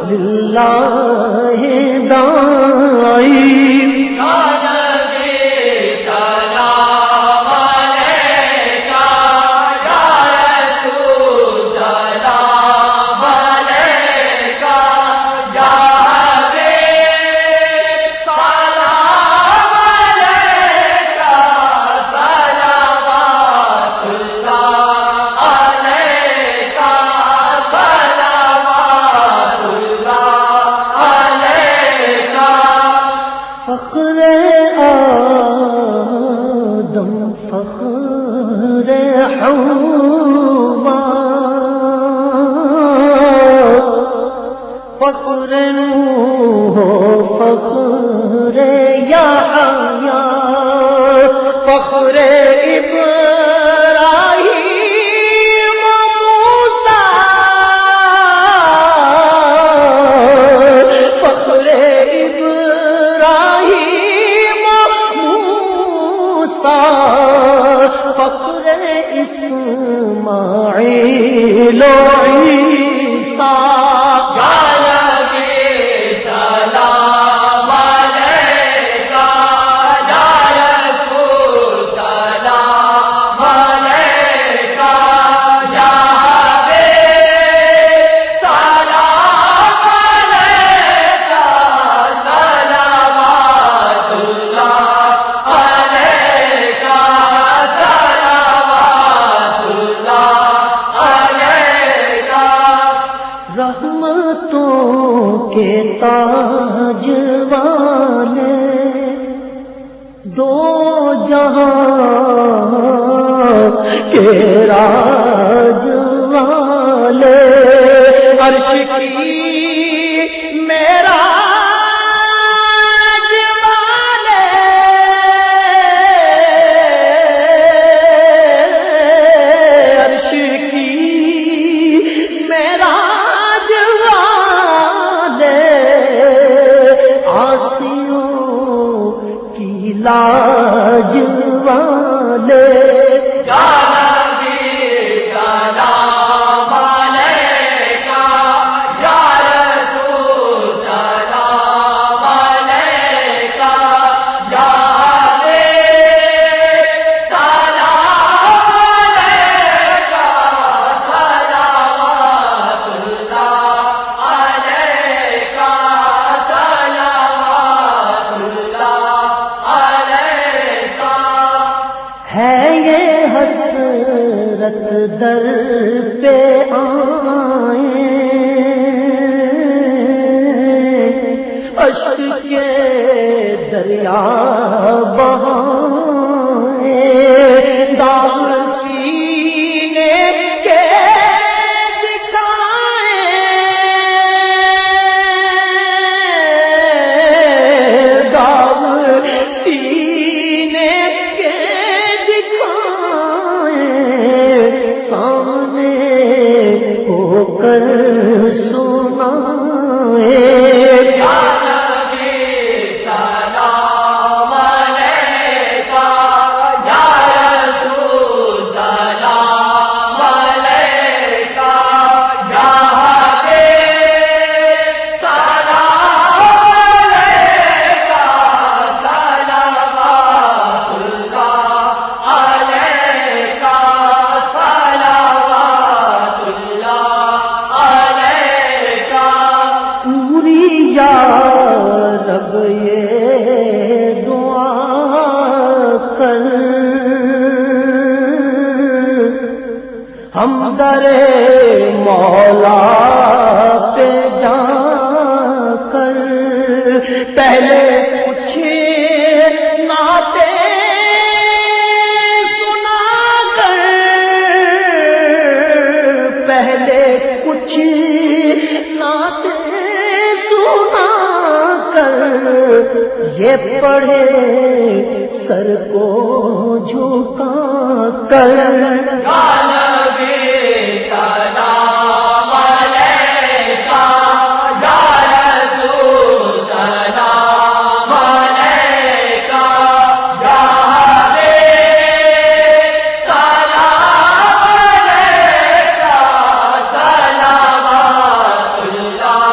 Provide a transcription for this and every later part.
للہ داعی فخر آدم فخر حوا فخر نوح فخر یحییٰ فخر ابراہیم موسیٰ فخر فخر اسماعیل و عیسیٰ یا نبی سلام علیکہ یا رسول سلام علیکہ یا حبیب سلام علیکہ صلوات اللہ رحمتوں کے تاج والے دو جہاں کے راج والے عرش کی میرا لاج والے یا نبی سلام علیکہ یا رسول سلام علیکہ یا حبیب سلام علیکہ صلوات اللہ علیکہ صلوات اللہ ہے یہ حسرت در پہ آئے اشک کے دریا بہائے داغ سینے کے دکھائے داغ سینے سامنے ہو کر سنائے یا نبی سلام علیکہ یا رسول سلام علیکہ یا حبیب سلام علیکہ صلوات اللہ علیکہ یا رب یہ دعا کر ہم در مولا پہ جا کر پہلے کچھ نعتیں سنا کر پہلے کچھ نعتیں سنا کر یہ پڑھے سر کو جھکا کر یا نبی سلام علیکہ یا رسول سلام علیکہ یا حبیب سلام علیکہ صلوات اللہ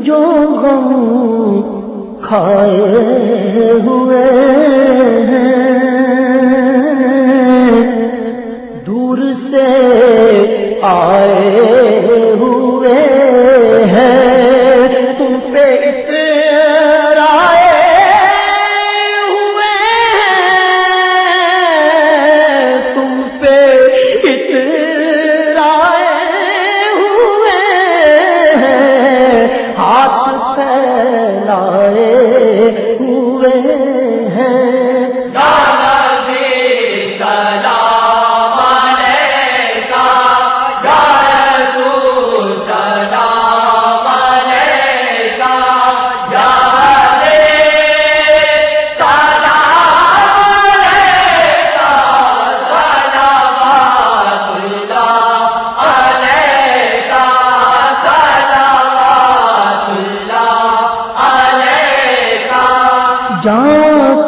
جو غم کھائے ہوئے دور سے آئے ہوئے ہیں تم پہ اترائے ہوئے ہیں تم پہ اترائے ہوئے ہیں ہاتھ پھیلائے ہوئے ہیں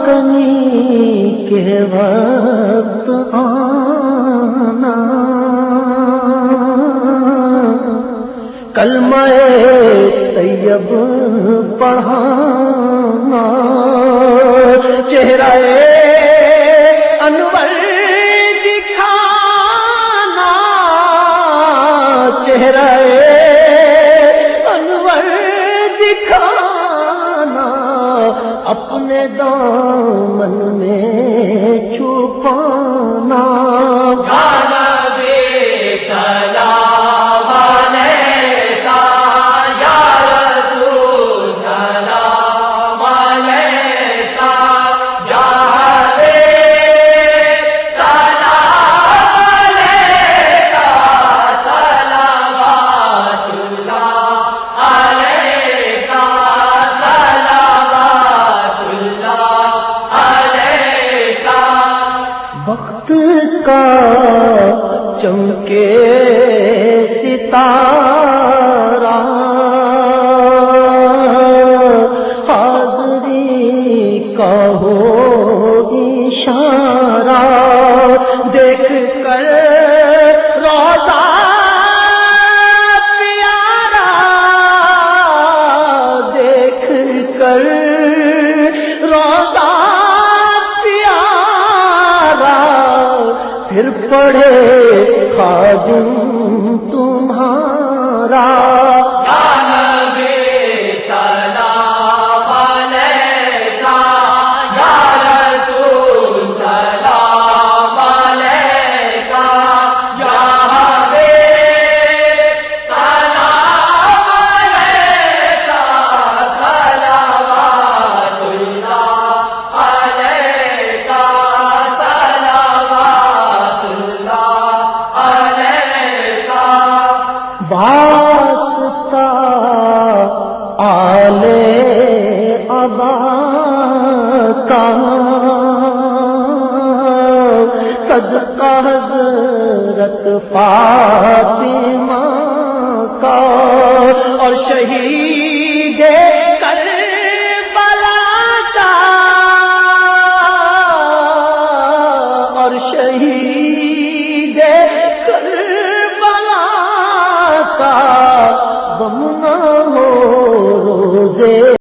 جاکنی کے وقت آنا کلمہ طیب پڑھانا چہرہ انور دکھانا چہرہ انور دکھانا اپنے دامن میں چھپانا وقت کا چمکے ستارہ حاضری کا ہو اشارہ دیکھ کر روزہ پیارا دیکھ کر روزہ پھر پڑھے خادم تمہارا واسطہ آلے ابا کا صدقہ حضرت فاطمہ کا اور شہید کربلا کا اور شہید غم نہ ہو روزے